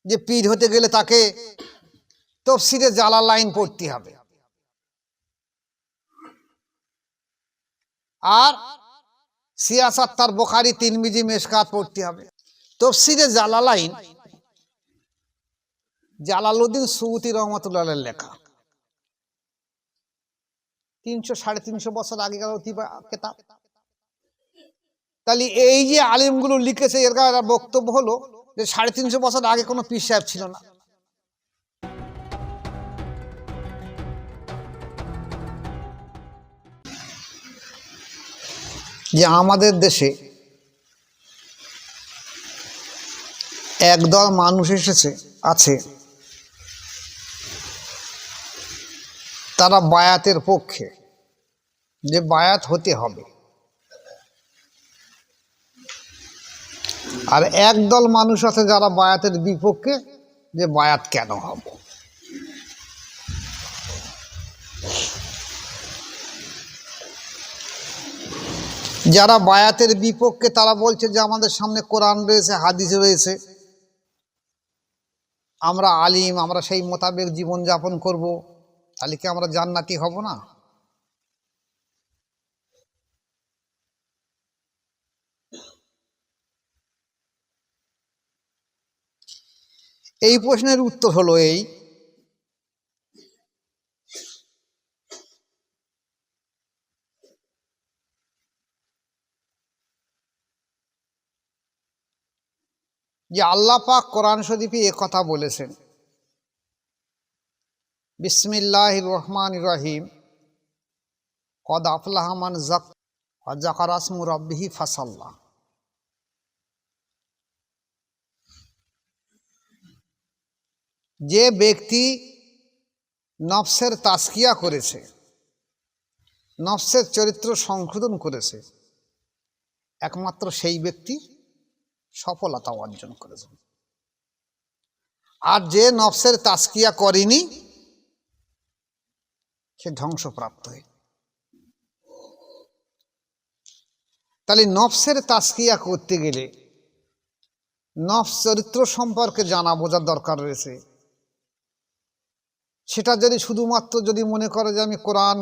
যে পীর হতে গেলে তাকে তাফসীরে জালালাইন পড়তে হবে, আর সিয়াসাত তার বুখারী তিরমিজি মেশকাত পড়তে হবে। তাফসীরে জালালাইন জালালউদ্দিন সুয়ুতী রহমাতুল্লাহ আলাইহির লেখা, 300-350 বছর আগেকার কিতাব। তাহলে এই যে আলেমগুলো লিখেছে, এর বক্তব্য হলো যে 350 বছর আগে কোনো পীর সাহেব ছিল না। যে আমাদের দেশে একদল মানুষ আছে, তারা বায়াতের পক্ষে, যে বায়াত হতে হবে, আর একদল মানুষ আছে যারা বায়াতের বিপক্ষে, যে বায়াত কেন হবে। যারা বায়াতের বিপক্ষে তারা বলছে যে আমাদের সামনে কোরআন রয়েছে, হাদিস রয়েছে, আমরা আলিম, আমরা সেই মোতাবেক জীবনযাপন করব, তাহলে কি আমরা জান্নাতি হব না? এই প্রশ্নের উত্তর হলো এই, যে আল্লাহ পাক কোরআন শরীফে এ কথা বলেছেন, বিসমিল্লাহির রহমানির রহিম, কদ আফলাহা মান যাকারা ইসমা রাব্বিহি ফাসাল্লা। যে ব্যক্তি নফসের তাজকিয়া করেছে, নফসের চরিত্র সংশোধন করেছে, একমাত্র সেই ব্যক্তি সফলতা অর্জন করেছে। আর যে নফসের তাজকিয়া করেনি, সে ধ্বংসপ্রাপ্ত হয়। তাহলে নফসের তাজকিয়া করতে গেলে নফস চরিত্র সম্পর্কে জানা বোঝার দরকার রয়েছে। সেটা যদি শুধুমাত্র যদি মনে করে যে আমি কোরআন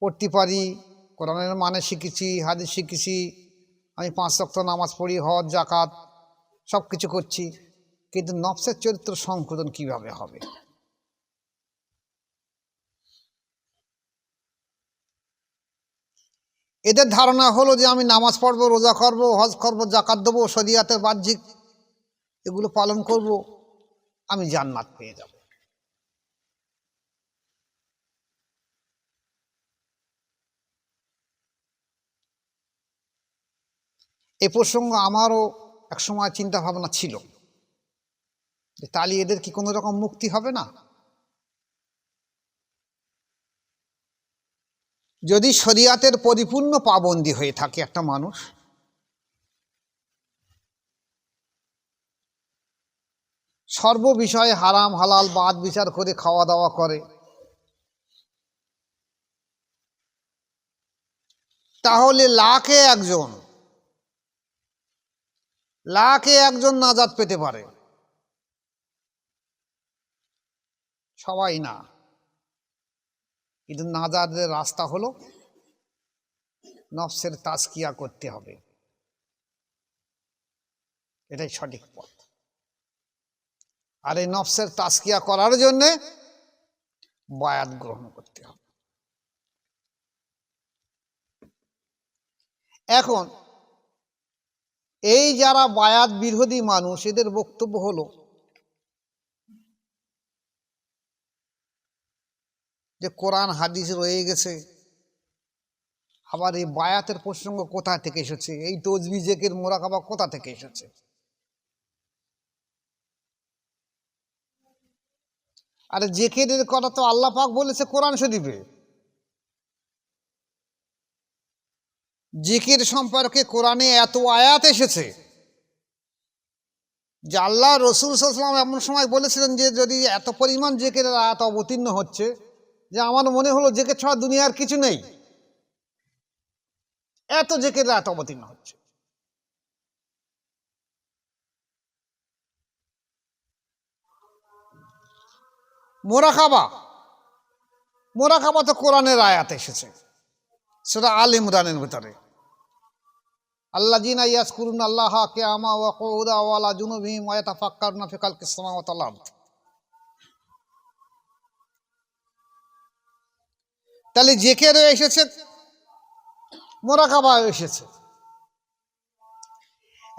পড়তে পারি, কোরআনের মানে শিখেছি, হাদিস শিখেছি, আমি 5 ওয়াক্ত নামাজ পড়ি, হজ যাকাত সব কিছু করছি, কিন্তু নফসের চরিত্র সংশোধন কিভাবে হবে? এদের ধারণা হলো যে আমি নামাজ পড়বো, রোজা করবো, হজ করবো, যাকাত দেবো, শরিয়াতের বাহ্যিক এগুলো পালন করব, আমি জান্নাত পেয়ে যাব। এই প্রসঙ্গ আমারও একসময় চিন্তা ভাবনা ছিল যে তাহলে এদের কি কোনো রকম মুক্তি হবে না? যদি শরিয়াতের পরিপূর্ণ পাবন্দী হয়ে থাকে একটা মানুষ, সর্ব বিষয়ে হারাম হালাল বাদ বিচার করে খাওয়া দাওয়া করে, তাহলে লাখে একজন নাজাত পেতে পারে, সবাই না। কিন্তু নাজাতের রাস্তা হলো নফসের তাজকিয়া করতে হবে, এটাই সঠিক পথ। আর এই নফসের তাজকিয়া করার জন্য বায়াত গ্রহণ করতে হবে। এখন এই যারা বায়াত বিরোধী মানুষ, এদের বক্তব্য হলো যে কোরআন হাদিস রয়ে গেছে, আবার এই বায়াতের প্রসঙ্গ কোথা থেকে এসেছে, এই তসবিহ জিকির মুরাকাবা কোথা থেকে এসেছে? আরে জিকিরের কথা তো আল্লাহ পাক বলেছে কোরআন শরীফে। জিকির সম্পর্কে কোরআনে এত আয়াত এসেছে যে আল্লাহ রসুল সাল্লাল্লাহু আলাইহি ওয়াসাল্লাম এমন সময় বলেছিলেন যে যদি এত পরিমাণ জিকিরের আয়াত অবতীর্ণ হচ্ছে যে আমার মনে হলো জিকির ছাড়া দুনিয়ার কিছু নেই, এত জিকিরের আয়াত অবতীর্ণ হচ্ছে। মোরাকাবা, মোরাকাবা তো কোরআনের আয়াত এসেছে, সেটা আল ইমরানের ভিতরে। আল্লাযীনা ইয়াযকুরুনা আল্লাহা কিয়ামান ওয়া কুউদান ওয়া আলা জুনুবিহিম ওয়া ইয়াতাফাক্কারুনা ফি খালকিস সামাওয়াতি ওয়াল আরদ। তাহলে জিকিরও এসেছে, মোরাকাবাও এসেছে।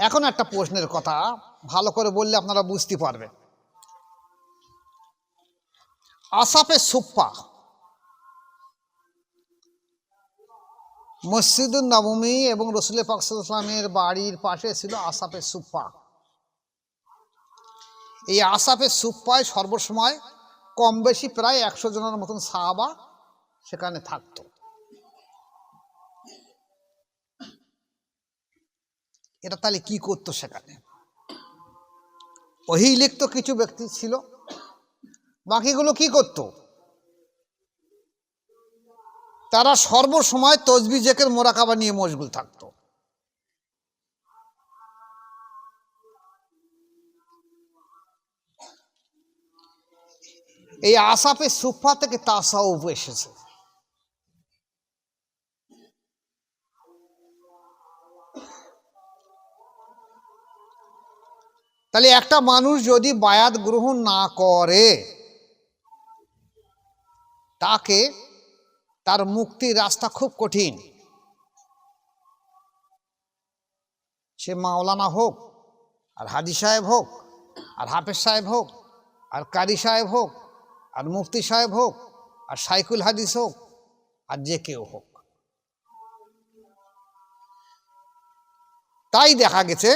এখন একটা প্রশ্নের কথা ভালো করে বললে আপনারা বুঝতে পারবেন। আসাফে সুফফা, মসজিদুন নববী এবং রাসূল পাক সাল্লাল্লাহু আলাইহি ওয়াসাল্লামের বাড়ির পাশে ছিল আসাফে সুফফা। এই আসাফে সুফফায় সর্বসময় কম বেশি প্রায় 100 জনের মতন সাহাবা সেখানে থাকতো। এটা তাহলে কি করতো সেখানে? ওহী লিখতো কিছু ব্যক্তি ছিল, বাকিগুলো কি করত? তারা সর্বসময় তসবিহ জিকির মোরাকাবা নিয়ে মশগুল থাকতো। এই আসাফে সুফফা থেকে তাসাউফ এসেছে। তাহলে একটা মানুষ যদি বায়াত গ্রহণ না করে, তাকে তার মুক্তির রাস্তা খুব কঠিন। সে মাওলানা হোক, আর হাজি সাহেব হোক, আর হাফেজ সাহেব হোক, আর কারি সাহেব হোক, আর মুফতি সাহেব হোক, আর শাইখুল হাদিস হোক, আর যে কেউ হোক। তাই দেখা গেছে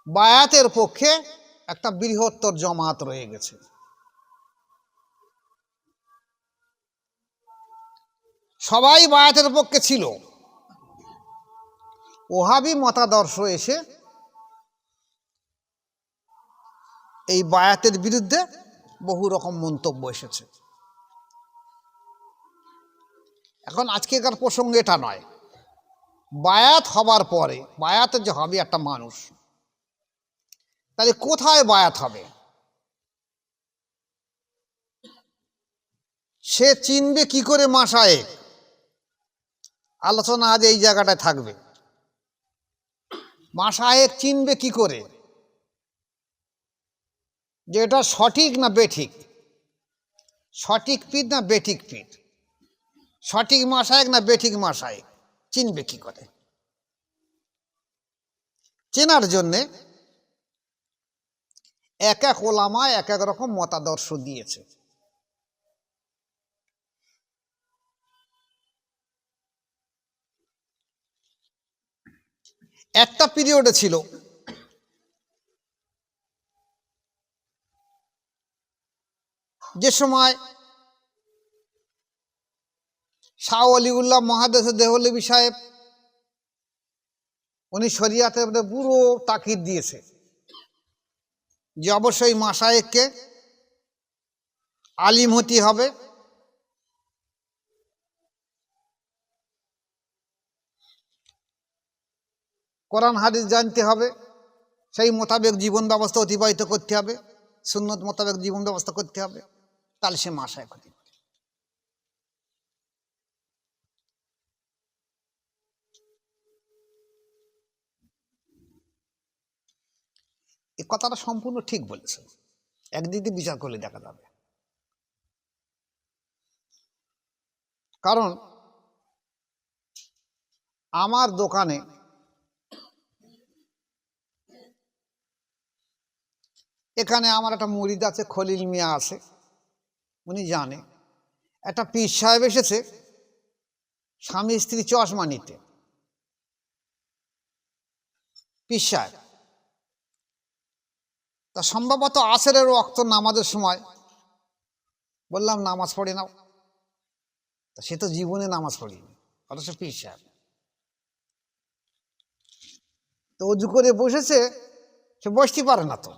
বায়াতের পক্ষে একটা বৃহত্তর জমাত রয়ে গেছে। সবাই বায়াতের পক্ষে ছিল। ওহাবি মতাদর্শ এসে এই বায়াতের বিরুদ্ধে বহু রকম মন্তব্য এসেছে। এখন আজকেকার প্রসঙ্গ এটা নয়। বায়াত হবার পরে, বায়াতে যে হবে একটা মানুষ, তাহলে কোথায় বায়াত হবে? সে চিনবে কি করে মাশায়েখ? আলোচনা আজ এই জায়গাটায় থাকবে। মাশায়েখ চিনবে কি করে যে এটা সঠিক না বেঠিক, সঠিক পীর না বেঠিক পীর, সঠিক মাশায়েখ না বেঠিক মাশায়েখ? চিনবে কি করে? চেনার জন্যে এক এক ওলামা এক এক রকম মতাদর্শ দিয়েছে। একটা পিরিয়ডে ছিল যে সময় শাহ ওয়ালিউল্লাহ মুহাদ্দিস দেহলভী সাহেব, উনি শরিয়াতের মধ্যে পুরো তাকিদ দিয়েছে যে অবশ্যই মাশায়েখকে আলিম হতে হবে, কোরআন হাদিস জানতে হবে, সেই মোতাবেক জীবন ব্যবস্থা অতিবাহিত করতে হবে, সুন্নত মোতাবেক জীবন ব্যবস্থা করতে হবে, তাহলে সে মাশায়েখ হতে পারে। এই কথাটা সম্পূর্ণ ঠিক বলেছে, একদিক দিয়ে বিচার করলে দেখা যাবে। কারণ আমার দোকানে এখানে আমার একটা মুরিদ আছে, খলিল মিয়া আছে, উনি জানে একটা পীর সাহেব এসেছে স্বামী স্ত্রী চশমা নিতে। পীর সাহেব তা সম্ভবত আসরের ওয়াক্ত নামাজের সময় বললাম নামাজ পড়ে নাও, তা সে তো জীবনে নামাজ পড়িনি, অথচ পীর সাহেব। তো অজু করে বসেছে, সে বসতে পারে না, তো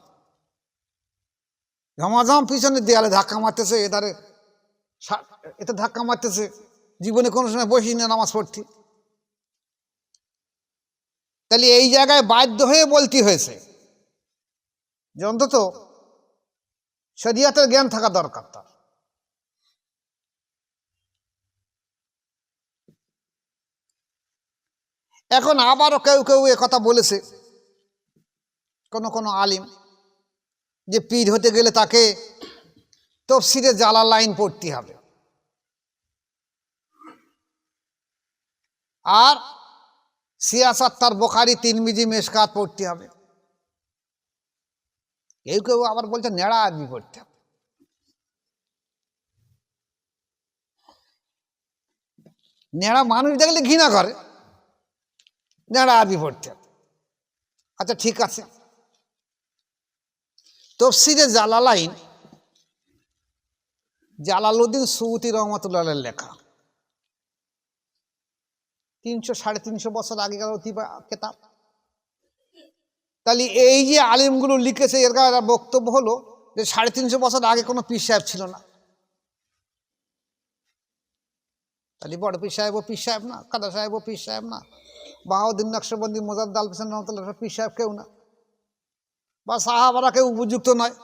ঝমাঝম পিছনে দেয়ালে ধাক্কা মারতেছে, এধারে এতে ধাক্কা মারতেছে, জীবনে কোনো সময় বসি না নামাজ পড়তে। তাহলে এই জায়গায় বাধ্য হয়ে বলতে হয়েছে যে অন্তত শরিয়তের জ্ঞান থাকা দরকার তার। এখন আবারও কেউ কেউ কথা বলেছে, কোন আলিম, যে পীর হতে গেলে তাকে তফসিরে জালালাইন পড়তে হবে আর সিয়াসাত তার বুখারী তিরমিজি মেশকাত পড়তে হবে। কেউ কেউ আবার বলছে নেড়া আরবি পড়তে হবে। নেড়া মানুষ দেখলে ঘৃণা করে, নেড়া আরবি পড়তে হবে। আচ্ছা ঠিক আছে, তফসিরে জালালাইন জালালউদ্দিন সুয়ুতী রহমাতুল্লাহের লেখা, 300-350 বছর আগেকার কেতাব। তাহলে এই যে আলিমগুলো লিখেছে, এর বক্তব্য হলো যে 350 বছর আগে কোনো পীর সাহেব ছিল না। তাহলে বড় পীর সাহেব ও পীর সাহেব না, কাদা সাহেব ও পীর সাহেব না, বাহাউদ্দিন নকশবন্দি, মোজাদ্দেদ আল হোসেন রহমাতুল্লাহ পীর সাহেব কেউ না, বা সাহাবারা কেউ উপযুক্ত নয়।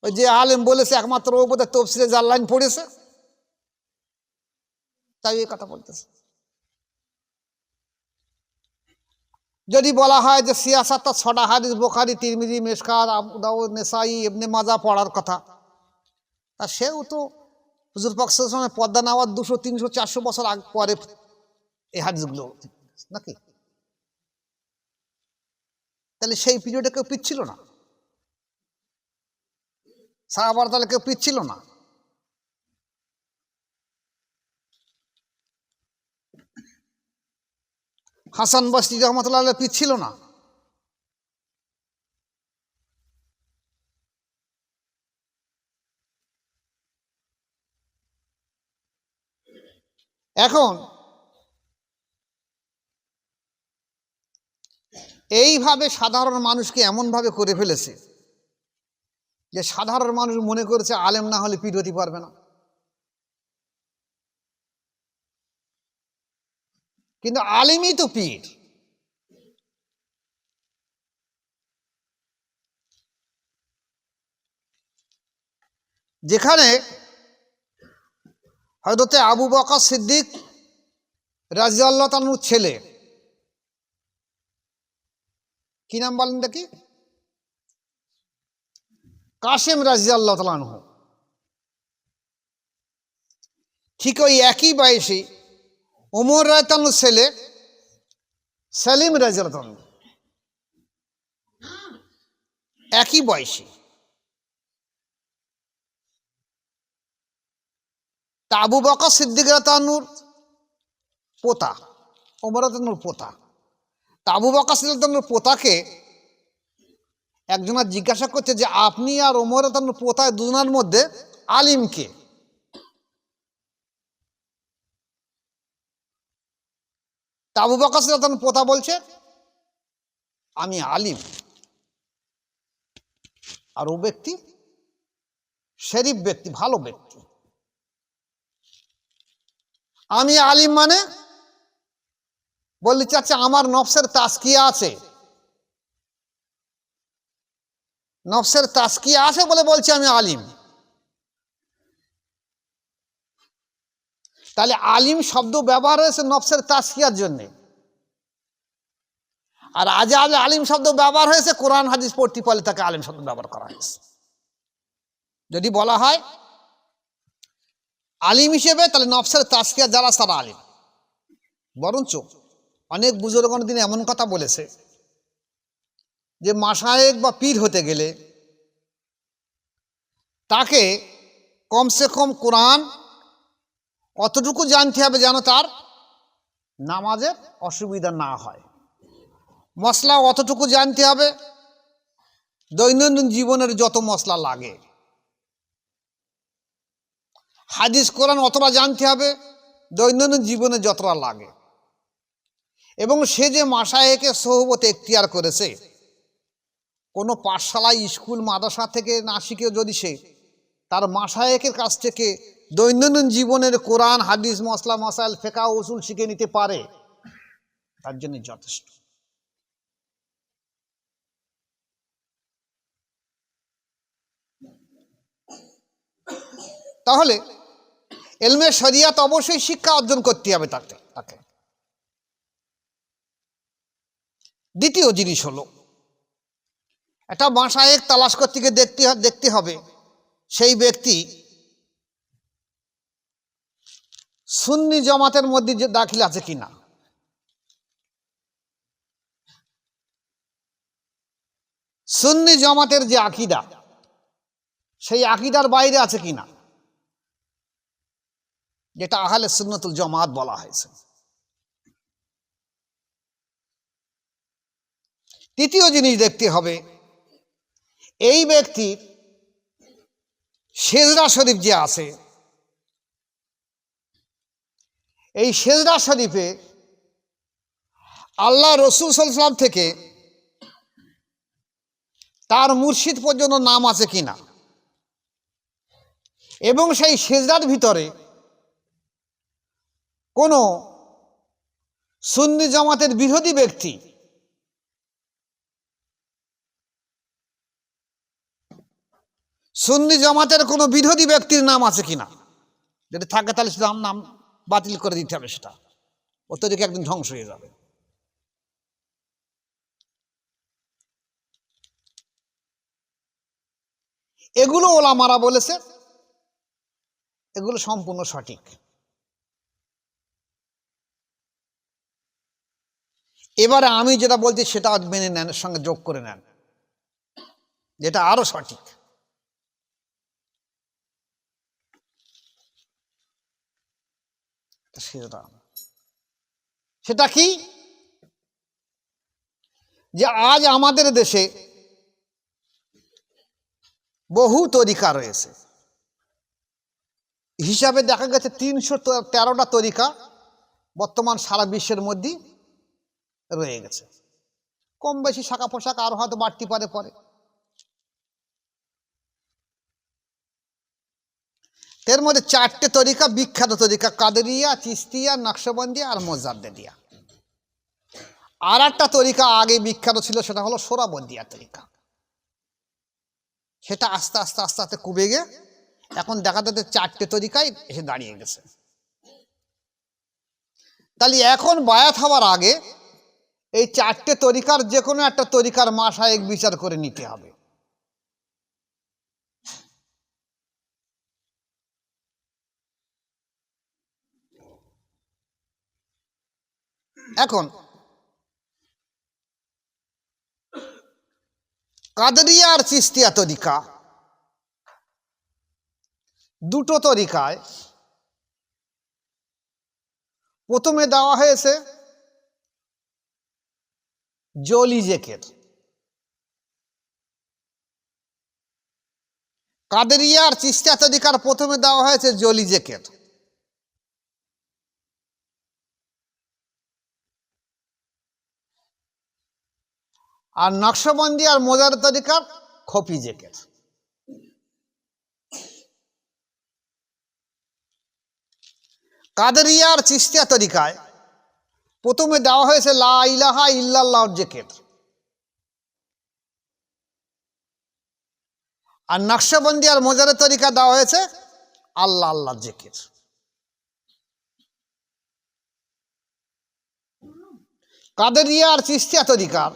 ওই যে আলেম বলেছে একমাত্র ও বোধহয় তফসিরে জালালাইন পড়েছে, তাই এই কথা বলতেছে। যদি বলা হয় যে সিয়াসাত 6টা হাদিস বুখারী তিরমিজি মেশকাত আবু দাউদ নেসাই ইবনে মাজাহ পড়ার কথা, তা সেও তো হুজুর পাক সাল্লাল্লাহু আলাইহি ওয়াসাল্লামের পর্দা নেওয়ার 200, 300, 400 বছর আগে পরে এই হাদিসগুলো নাকি? তাহলে সেই পিরিয়ডে কেউ পিচ্ছিল না, সাহাবারা তাহলে কেউ পিচ্ছিল না। হাসান বসরি রহমাতুল্লাহ আলাইহি পিচ্ছিল না। এখন এইভাবে সাধারণ মানুষকে এমনভাবে করে ফেলেছে যে সাধারণ মানুষ মনে করেছে আলেম না হলে পীর হতে পারবে না। কিন্তু আলেমই তো পীর। যেখানে হযরতে আবু বকর সিদ্দিক রাদিয়াল্লাহু তাআলার ছেলে, কি নাম বলেন দেখি, কাসেম রাদিয়াল্লাহু তাআলা আনহু, ঠিক ওই একই বয়সী ওমর রাদিয়াল্লাহু তাআলার ছেলে সেলিম রাদিয়াল্লাহু তাআলা একই বয়সী। তা আবু বকর সিদ্দিক রাদিয়াল্লাহু পোতা, ওমর রাদিয়াল্লাহু পোতা। তা আবু বকর সিদ্দিক রাদিয়াল্লাহু পোতাকে একজনা জিজ্ঞাসা করছে যে আপনি আর ওমর রাদিয়াল্লাহু পোতা দুজনের মধ্যে আলিম কে? তা আবু বকর সিদ্দিক রাদিয়াল্লাহু পোতা বলছে আমি আলিম, আর ও ব্যক্তি শরীফ ব্যক্তি, ভালো ব্যক্তি। আমি আলিম মানে বললি চাচ্ছে আমার নফসের তাজকিয়া আছে, নফসের তাজকিয়া আছে বলে বলছি আমি আলিম। তাহলে আলিম শব্দ ব্যবহার হয়েছে নফসের তাজকিয়ার জন্যে, আর আজ আলিম শব্দ ব্যবহার হয়েছে কোরআন হাদিস পড়তে পারলে তাকে আলিম শব্দ ব্যবহার করা হয়েছে। যদি বলা হয় আলিম হিসেবে, তাহলে নফসের তাজকিয়া যারা তারা আলিম। বরঞ্চ অনেক বুজুর্গগণ দিন এমন কথা বলেছে যে মাশায়েখ বা পীর হতে গেলে তাকে কমসে কম কোরআন অতটুকু জানতে হবে যেন তার নামাজের অসুবিধা না হয়, মশলা অতটুকু জানতে হবে, দৈনন্দিন জীবনের যত মশলা লাগে, হাদিস কোরআন অতটা জানতে হবে, দৈনন্দিন জীবনে যতটা লাগে। এবং সে যে মাশায়েখে সোহবত এখতিয়ার করেছে, কোনো পাঠশালা স্কুল মাদ্রাসা থেকে না শিখে যদি সে তার মাশায়েখের কাছ থেকে দৈনন্দিন জীবনের কোরআন হাদিস মশলা মাসাইল ফিকহ উসুল শিখে নিতে পারে, তার জন্য যথেষ্ট। তাহলে ইলমে শরিয়াত অবশ্যই শিক্ষা অর্জন করতে হবে তাকে। দ্বিতীয় জিনিস হলো, একটা মাশায়েখ তালাশ করতে গিয়ে দেখতে হবে সেই ব্যক্তি সুন্নি জামাতের মধ্যে যে দাখিল আছে কিনা, সুন্নি জামাতের যে আকীদা সেই আকীদার বাইরে আছে কিনা, যেটা আহলে সুন্নাতুল জামাত বলা হয়েছে। তৃতীয় জিনিস দেখতে হবে, এই ব্যক্তির সেজদা শরীফ যে আছে, এই সেজদা শরীফে আল্লাহ রসুল সাল্লাল্লাহু আলাইহি ওয়াসাল্লাম থেকে তার মুর্শিদ পর্যন্ত নাম আছে কিনা, এবং সেই সেজদার ভিতরে কোনো সুন্নি জামাতের বিরোধী ব্যক্তি সুন্নি জামাতের কোনো বিরোধী ব্যক্তির নাম আছে কিনা। যদি থাকে তাহলে সেটা নাম বাতিল করে দিতে হবে, সেটা অত্যধিক একদিন ধ্বংস হয়ে যাবে। এগুলো ওলামারা বলেছে, এগুলো সম্পূর্ণ সঠিক। এবারে আমি যেটা বলছি সেটা মেনে নেন, সঙ্গে যোগ করে নেন, যেটা আরো সঠিক। সেটা কি, যে আজ আমাদের দেশে বহু তরিকা রয়েছে, হিসাবে দেখা গেছে 313টা তরিকা বর্তমান সারা বিশ্বের মধ্যে রয়ে গেছে। কম বেশি শাখা পোশাক আরো হয়তো বাড়তে পারে পরে। এর মধ্যে 4টে তরিকা বিখ্যাত তরিকা, কাদেরিয়া, চিশতিয়া, নকশবন্দিয়া আর মোজাদ্দেদিয়া। আর একটা তরিকা আগে বিখ্যাত ছিল, সেটা হলো সোহরাবর্দিয়া তরিকা। সেটা আস্তে আস্তে আস্তে আস্তে কমে গিয়ে এখন দেখা যাচ্ছে 4টে তরিকায় এসে দাঁড়িয়ে গেছে। তাহলে এখন বায়াত হওয়ার আগে এই 4টে তরিকার যে কোনো একটা তরিকার মাশায়েখ বিচার করে নিতে হবে। এখন কাদেরিয়া আর চিশতিয়া তরিকা, দুটো তরিকায় প্রথমে দেওয়া হয়েছে জলি জেকের। কাদেরিয়া আর চিশতিয়া তরিকার প্রথমে দেওয়া হয়েছে জলি জেকের, আর নকশবন্দি আর মোজার তরিকার খফি জেকের। কাদেরিয়া আর চিশতিয়া তরিকায় প্রথমে দেওয়া হয়েছে লা ইলাহা ইল্লাল্লাহ জেকের, আর নকশবন্দি আর মোজারের তরিকা দেওয়া হয়েছে আল্লাহ আল্লাহ জেকের। কাদেরিয়া আর চিশতিয়া তরিকার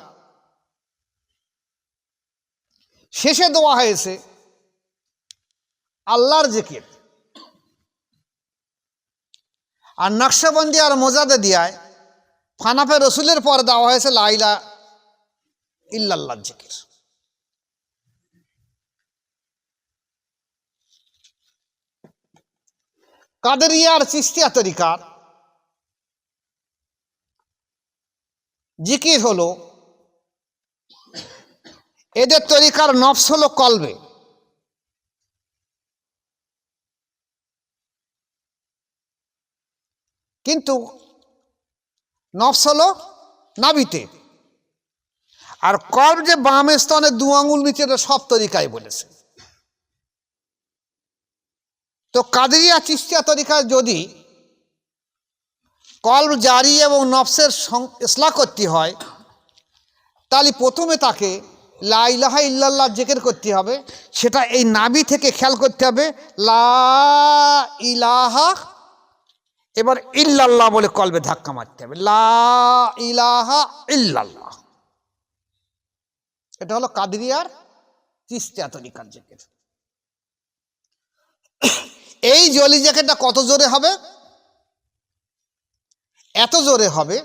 শেষে দেওয়া হয়েছে আল্লাহর জেকের, আর নকশবন্দি আর মোজাদ্দেদিয়ায় ফানাফে রসুলের পর দেওয়া হয়েছে লা ইলাহা ইল্লাল্লাহ জিকির। কাদেরিয়া আর চিশতিয়া তরিকার জিকির হলো, এদের তরিকার নফস হলো কলবে, কিন্তু নফস হলো নাভিতে, আর কলব যে বাম স্তনে 2 আঙ্গুল নিচে, সব তরিকায় বলেছে। তো কাদেরিয়া চিশতিয়া তরিকায় যদি কলব জারি এবং নফসের ইসলাহ করতে হয়, তাহলে প্রথমে তাকে লা ইলাহা ইল্লাল্লাহ জিকির করতে হবে, সেটা এই নাভি থেকে খেয়াল করতে হবে। লা ইলাহা, এবার ইল্লাল্লাহ বলে কলবে ধাক্কা মারতে হবে। লা ইলাহা ইল্লাল্লাহ। এটা হলো কাদরিয়ার চিশতিয়া তরিকার জিকির। এই জলি জিকিরটা কত জোরে হবে? এত জোরে হবে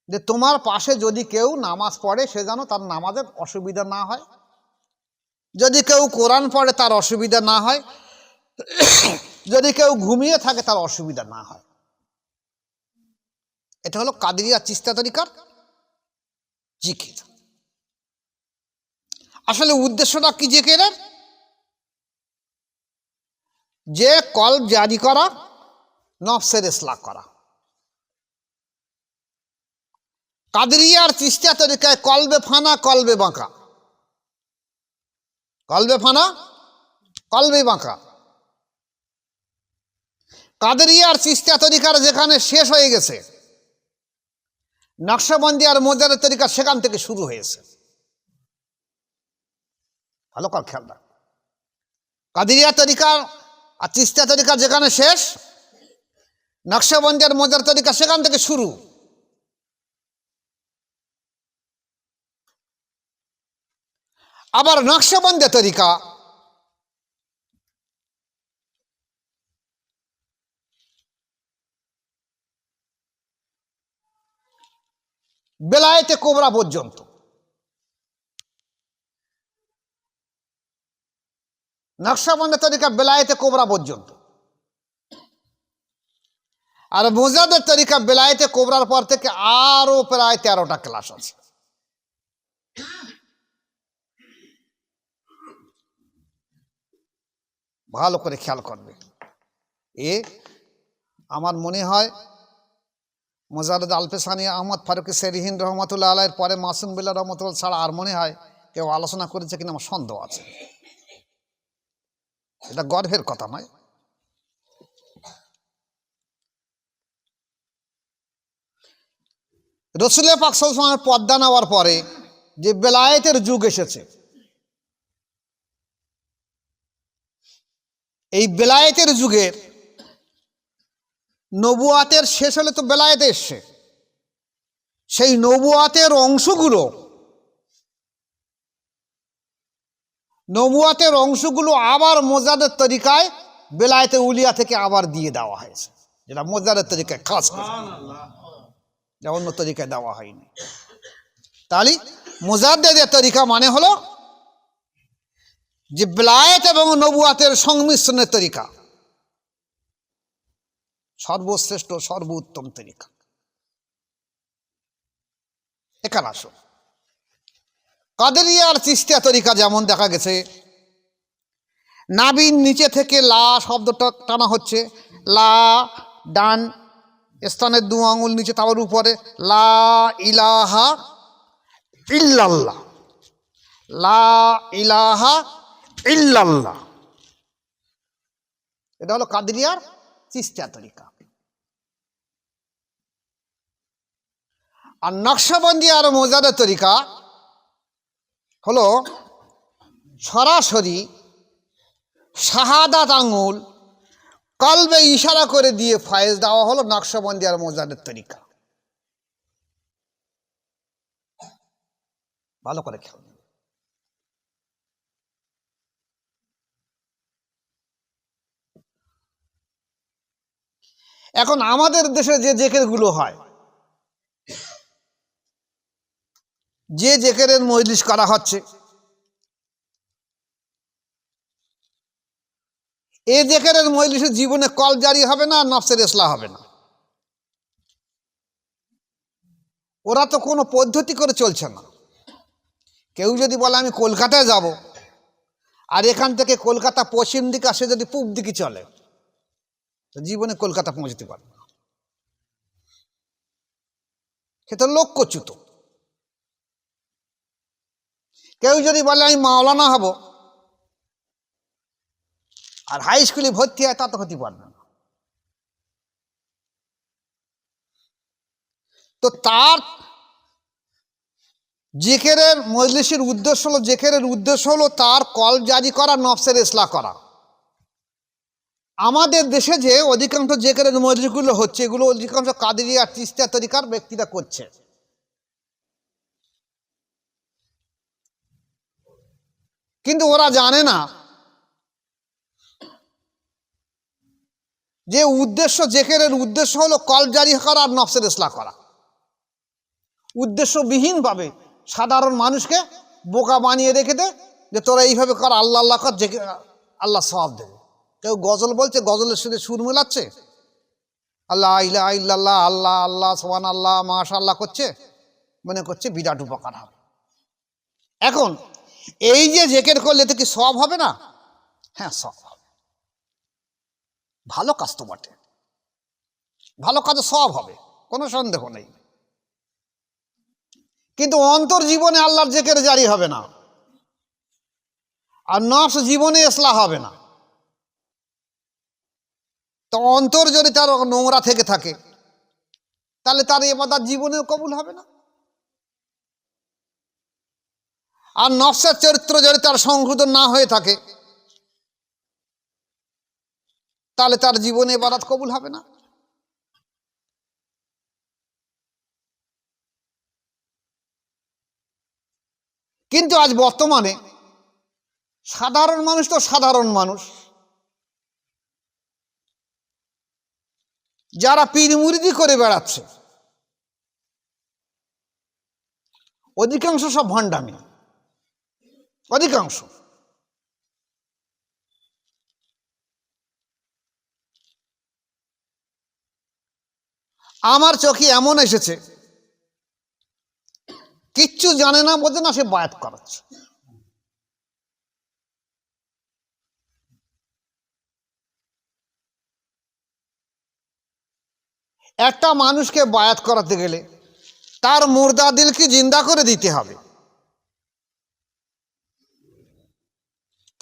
যে তোমার পাশে যদি কেউ নামাজ পড়ে সে যেন তার নামাজের অসুবিধা না হয়, যদি কেউ কোরআন পড়ে তার অসুবিধা না হয়, যদি কেউ ঘুমিয়ে থাকে তার অসুবিধা না হয়। এটা হলো কাদরিয়া চিশতিয়া তরিকার জিকির। আসলে উদ্দেশ্যটা কি জিকিরের? যে কলব জারি করা, নফসের ইসলাহ করা। কাদরিয়ার চিশতিয়া তরিকায় কলবে ফানা কলবে বাঁকা, কলবে ফানা কলবে বাঁকা। কাদরিয়ার চিশতিয়া তরিকার যেখানে শেষ হয়ে গেছে, নকশবন্দি আর মোজাদের তরিকা সেখান থেকে শুরু হয়েছে। ভালো করে খেয়াল রাখ, কাদরিয়া তরিকা আর চিশতিয়া তরিকা যেখানে শেষ, নকশবন্দি আর মোজার তরিকা সেখান থেকে শুরু। আবার নকশবন্দি তরিকা বেলায়েতে কোবরা পর্যন্ত, নকশবন্দি তরিকা বেলায়েতে কোবরা পর্যন্ত। আর মোজাদের তরিকা বেলায়েতে কোবরার পর থেকে আরো প্রায় 13টা ক্লাস আছে। ভালো করে খেয়াল করবে। আমার মনে হয় মোজাররদ আলপেসানি, আহমদ ফারুকি সেরিহিন রহমতুল্লাহ আলাইয়ের পরে মাসুম বিল্লাহ রহমতুল্লাহ ছাড়া আর মনে হয় কেউ আলোচনা করেছে কিনা আমার সন্দেহ আছে। এটা গর্বের কথা নয়। রসুল পাক সাল্লাল্লাহু আলাইহি ওয়াসাল্লামের পর্দা নেওয়ার পরে যে বেলায়েতের যুগ এসেছে, এই বেলায়েতের যুগের নবুয়াতের শেষ হলে তো বেলায়েতে এসছে, সেই নবুয়াতের অংশগুলো আবার মোজাদের তরিকায় বেলায়েতে উলিয়া থেকে আবার দিয়ে দেওয়া হয়েছে, যেটা মোজাদের তরিকায় খাস করে, যা অন্য তরিকায় দেওয়া হয়নি। তাহলে মোজাদ্দেদের তরিকা মানে হলো যে বেলায়েত এবং নবুয়াতের সংমিশ্রণের তরিকা, সর্বশ্রেষ্ঠ সর্বোত্তম তরিকা। এখানে আসো, কাদরিয়া আর চিশতিয়া তরিকা যেমন দেখা গেছে, নাভির নিচে থেকে লা শব্দটা টানা হচ্ছে, লা ডান স্থানের 2 আঙুল নিচে, তার উপরে লা ইলাহা ইল্লাল্লাহ, লা ইলাহা ইল্লাল্লাহ। এটা হলো কাদরিয়ার চিশতিয়া তরিকা। আর নকশবন্দি আর মোজাদের তরিকা হলো সরাসরি শাহাদাত আঙুল কলবে ইশারা করে দিয়ে ফায়েজ দেওয়া হলো নকশবন্দি আর মোজাদের তরিকা। ভালো করে খেয়াল। এখন আমাদের দেশে যে জিকিরগুলো হয়, যে জিকিরের মজলিস করা হচ্ছে, এই জিকিরের মজলিসে জীবনে কল জারি হবে না, নফসের ইসলাহ হবে না। ওরা তো কোনো পদ্ধতি করে চলছে না। কেউ যদি বলে আমি কলকাতায় যাব, আর এখান থেকে কলকাতা পশ্চিম দিকে আসে যদি পূব দিকে চলে, তো জীবনে কলকাতা পৌঁছতে পারবে না। সেটা লক্ষ্যচ্যুত। কেউ যদি বলে আমি মাওলানা হব, আর হাই স্কুলে ভর্তি হয়, তা তো হতে পারবে না। তো তার জিকিরের মজলিসের উদ্দেশ্য হলো, জিকিরের উদ্দেশ্য হলো তার কলব জারি করা, নফসের ইসলাহ করা। আমাদের দেশে যে অধিকাংশ জিকিরের মজলিসগুলো হচ্ছে, এগুলো অধিকাংশ কাদেরিয়া চিশতিয়া তরিকার ব্যক্তিরা করছে। কিন্তু ওরা জানে না যে উদ্দেশ্য, জিকিরের উদ্দেশ্য হলো কলব জারি করা আর নফসের ইসলাহ করা। উদ্দেশ্যবিহীনভাবে সাধারণ মানুষকে বোকা বানিয়ে রেখে দে যে তোরা এইভাবে কর, আল্লাহ আল্লাহ কর, যে আল্লাহ সওয়াব দেবে। কেউ গজল বলছে, গজলের সুরে সুর মেলাচ্ছে, আল্লাহ ইলাহা ইল্লাল্লাহ, আল্লাহ আল্লাহ সুবহানাল্লাহ মাশাআল্লাহ করছে, মনে করছে বিরাট উপকার হবে। এখন এই যে জিকির করলে তো কি সওয়াব হবে না? হ্যাঁ, সওয়াব হবে, ভালো কাজ তো বটে, ভালো কাজে সওয়াব হবে, কোনো সন্দেহ নেই। কিন্তু অন্তর জীবনে আল্লাহর জিকির জারি হবে না, আর নফস জীবনে ইসলাহ হবে না। তো অন্তর যদি তার নোংরা থেকে থাকে, তাহলে তার ইবাদত জীবনেও কবুল হবে না। আর নফসের চরিত্র যদি তার সংশোধন না হয়ে থাকে, তাহলে তার জীবনে ইবাদত কবুল হবে না। কিন্তু আজ বর্তমানে সাধারণ মানুষ তো সাধারণ মানুষ, যারা পীর মুরিদি করে বেড়াচ্ছে, অধিকাংশ সব ভণ্ডামি, অধিকাংশ। আমার চোখে এমন এসেছে, কিচ্ছু জানে না, বোঝে না, সে বায়াত করাচ্ছে। একটা মানুষকে বায়াত করাতে গেলে তার মুর্দা দিলকে জিন্দা করে দিতে হবে।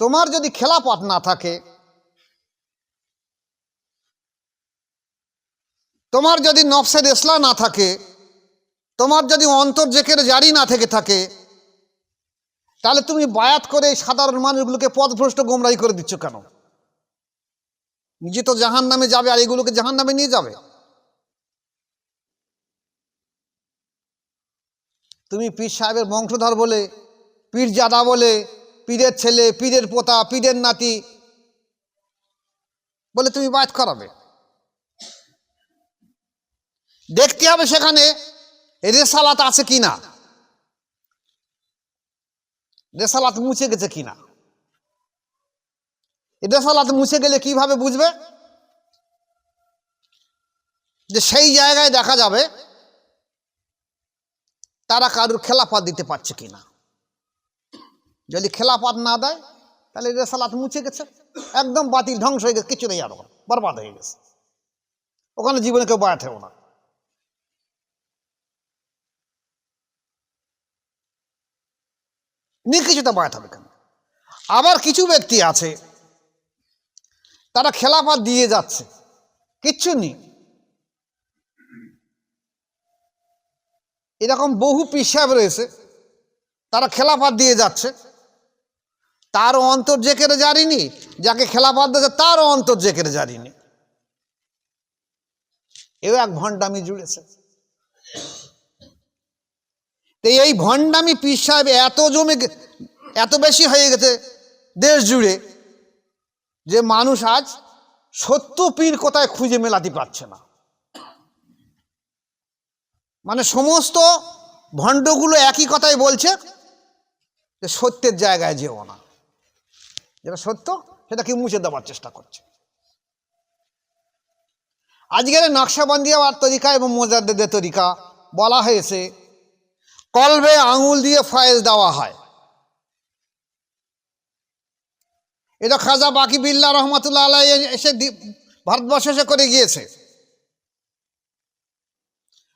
তোমার যদি খেলাফত না থাকে, তোমার যদি নফসের ইসলাহ না থাকে, তোমার যদি অন্তর জিকির জারি না থেকে থাকে, তাহলে তুমি বায়াত করে সাধারণ মানুষগুলোকে পথভ্রষ্ট গোমরাহি করে দিচ্ছ কেন? নিজে তো জাহান নামে যাবে, আর এগুলোকে জাহান নামে নিয়ে যাবে। তুমি পীর সাহেবের বংশধর বলে, পীর জাদা বলে, পীরের ছেলে, পীরের পোতা, পীরের নাতি বলে তুমি বায়াত করাবে। দেখতে হবে সেখানে রেসালাত আছে কিনা, রেসালাত মুছে গেছে কিনা। রেসালাত মুছে গেলে কিভাবে বুঝবে? যে সেই জায়গায় দেখা যাবে তারা কারুর খেলাফত দিতে পারছে কিনা। যদি খেলাফত না দেয়, তাহলে রেসালাত মুছে গেছে, একদম বাতিল, ধ্বংস হয়ে গেছে, কিছু নেই, আর বরবাদ হয়ে গেছে, ওখানে জীবনে কেউ বায়াত হবে না। কিছুটা বায়াত হবে কেন? আবার কিছু ব্যক্তি আছে, তারা খেলাফত দিয়ে যাচ্ছে, কিচ্ছু নেই। এরকম বহু পীর সাহেব রয়েছে, তারা খেলাফত দিয়ে যাচ্ছে, তারও অন্তর জিকির জারি নেই, যাকে খেলাফত দিয়েছে তারও অন্তর জিকির জারি নেই। এও এক ভণ্ডামি জুড়েছে। তো এই ভণ্ডামি পীর সাহেব এত বেশি হয়ে গেছে দেশ জুড়ে, যে মানুষ আজ সত্য পীর কোথায় খুঁজে মেলাতে পারছে না। মানে সমস্ত ভণ্ডগুলো একই কথাই বলছে, যে সত্যের জায়গায় যেও না, যেটা সত্য সেটাকে মুছে দেওয়ার চেষ্টা করছে। আজকের নকশবন্দিয়া তরিকা এবং মোজাদ্দেদের তরিকা বলা হয়েছে কলবে আঙুল দিয়ে ফয়েজ দেওয়া হয়। এটা খাজা বাকি বিল্লাহ রহমতুল্লাহ আলাইহ এসে ভারতবর্ষ এসে করে গিয়েছে।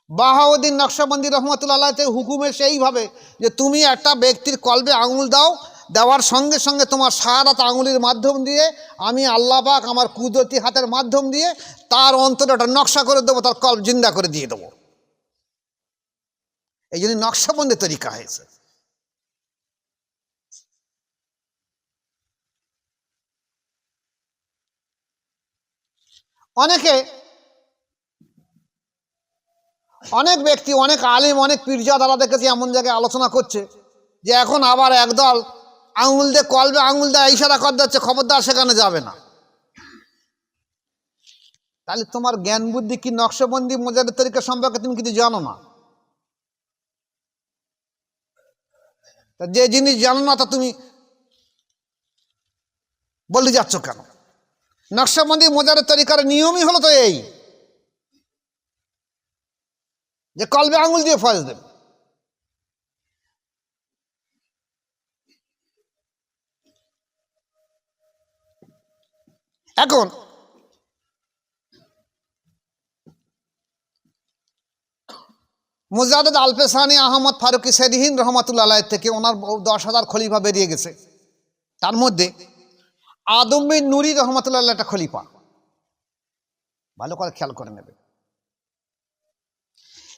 বাহাউদ্দিন নকশবন্দি রহমতুল্লাহ আলাইহ হুকুমে সেইভাবে যে তুমি একটা ব্যক্তির কলবে আঙুল দাও, দেওয়ার সঙ্গে সঙ্গে তোমার সারাত আঙুলের মাধ্যম দিয়ে আমি আল্লাহ পাক আমার কুদরতি হাতের মাধ্যম দিয়ে তার অন্তরে একটা নকশা করে দেবো, তার কলব জিন্দা করে দিয়ে দেবো। এই জন্য নকশবন্দি তরিকা হয়েছে। অনেক ব্যক্তি, অনেক আলিম, অনেক পীরজাদারা দেখেছি এমন জায়গায় আলোচনা করছে যে এখন আবার একদল আঙুল দিয়ে কলবে আঙুল দিয়ে ইশারা করে দিচ্ছে, খবরদার সেখানে যাবে না। তাহলে তোমার জ্ঞান বুদ্ধি কি নকশবন্দি মোজাদের তরিকা সম্পর্কে তুমি কিছু জানো না। যে জিনিস জানো না তা তুমি বলে যাচ্ছ কেন? নকশবন্দি মোজাদের তরিকার নিয়মই হলো তো এই যে কলবে আঙুল দিয়ে ফয়েজ দেবে। এখন মুজাদ্দেদ আলপেসানি আহমদ ফারুকি সেদিহীন রহমাতুল্লাহ আলাইহি থেকে ওনার 10,000 খলিফা বেরিয়ে গেছে। তার মধ্যে আদম বিন নুরি রহমাতুল্লাহ আলাইহি একটা খলিফা, ভালো করে খেয়াল করে নেবে।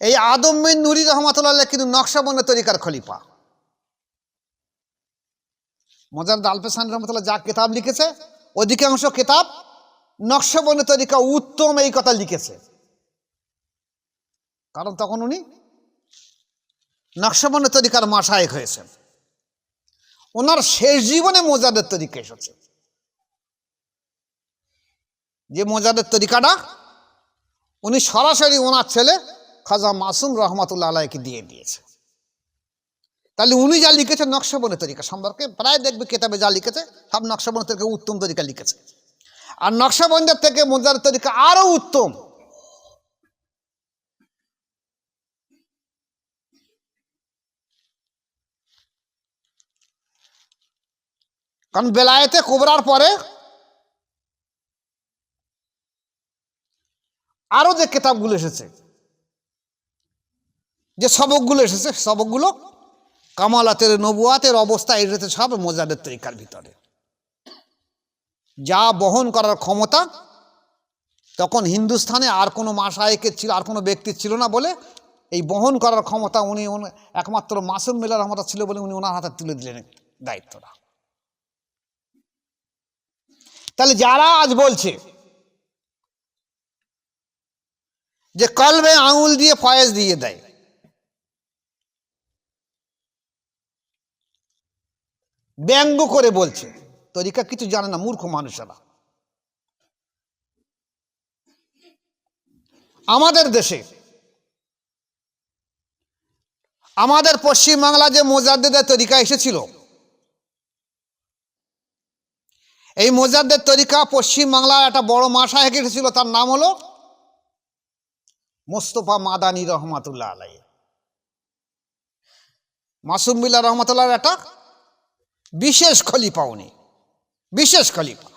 এই আদম বিন নুরি রহমাতুল্লাহ আলাইহি কিন্তু নকশবন্দি তরিকার খলিফা। মুজাদ্দেদ আলপেসানি রহমাতুল্লাহ যা কিতাব লিখেছে অধিকাংশ কিতাব নকশবন্দি তরিকা উত্তম এই কথা লিখেছে, কারণ তখন উনি নকশবন্দি তরিকার মাশায়েখ হয়েছেন। ওনার শেষ জীবনে মোজাদের তরিকা এসেছে, যে মোজাদের তরিকাটা উনি সরাসরি ওনার ছেলে খাজা মাসুম রহমাতুল্লাহ আলাইহিকে দিয়ে দিয়েছে। তাহলে উনি যা লিখেছেন নকশবন্দি তরিকা সম্পর্কে, প্রায় দেখবে কিতাবে যা লিখেছে সব নকশবন্দি তরিকা উত্তম তরিকা লিখেছে। আর নকশবন্দের থেকে মোজাদের তরিকা আরো উত্তম। কারণ বেলায়েতে কুবরার পরে আরো যে কিতাবগুলো এসেছে, যে সবকগুলো এসেছে, সবকগুলো কামালাতের নবুয়াতের অবস্থা এসেছে সব মোজাদের তরিকার ভিতরে। যা বহন করার ক্ষমতা তখন হিন্দুস্থানে আর কোনো মাশায়েখের ছিল, আর কোনো ব্যক্তির ছিল না বলে এই বহন করার ক্ষমতা উনি একমাত্র মাসুম মিল্লাহ রহমত ছিল বলে উনি ওনার হাতে তুলে দিলেন দায়িত্বটা। তাহলে যারা আজ বলছে যে কলবে আঙুল দিয়ে ফয়েজ দিয়ে দেয়, ব্যঙ্গ করে বলছে, তরিকা কিছু জানে না, মূর্খ মানুষেরা। আমাদের দেশে, আমাদের পশ্চিমবাংলা যে মোজাদ্দেদের তরিকা এসেছিল, এই মোজাদ্দেদ তরিকা পশ্চিমবাংলার একটা বড় মাশায়েখ এসেছিল, তার নাম হলো মোস্তফা মাদানী রহমাতুল্লাহ আলাইহি। মাসুম বিল্লাহ রহমাতুল্লাহ একটা বিশেষ খলিফা, উনি বিশেষ খলিফা।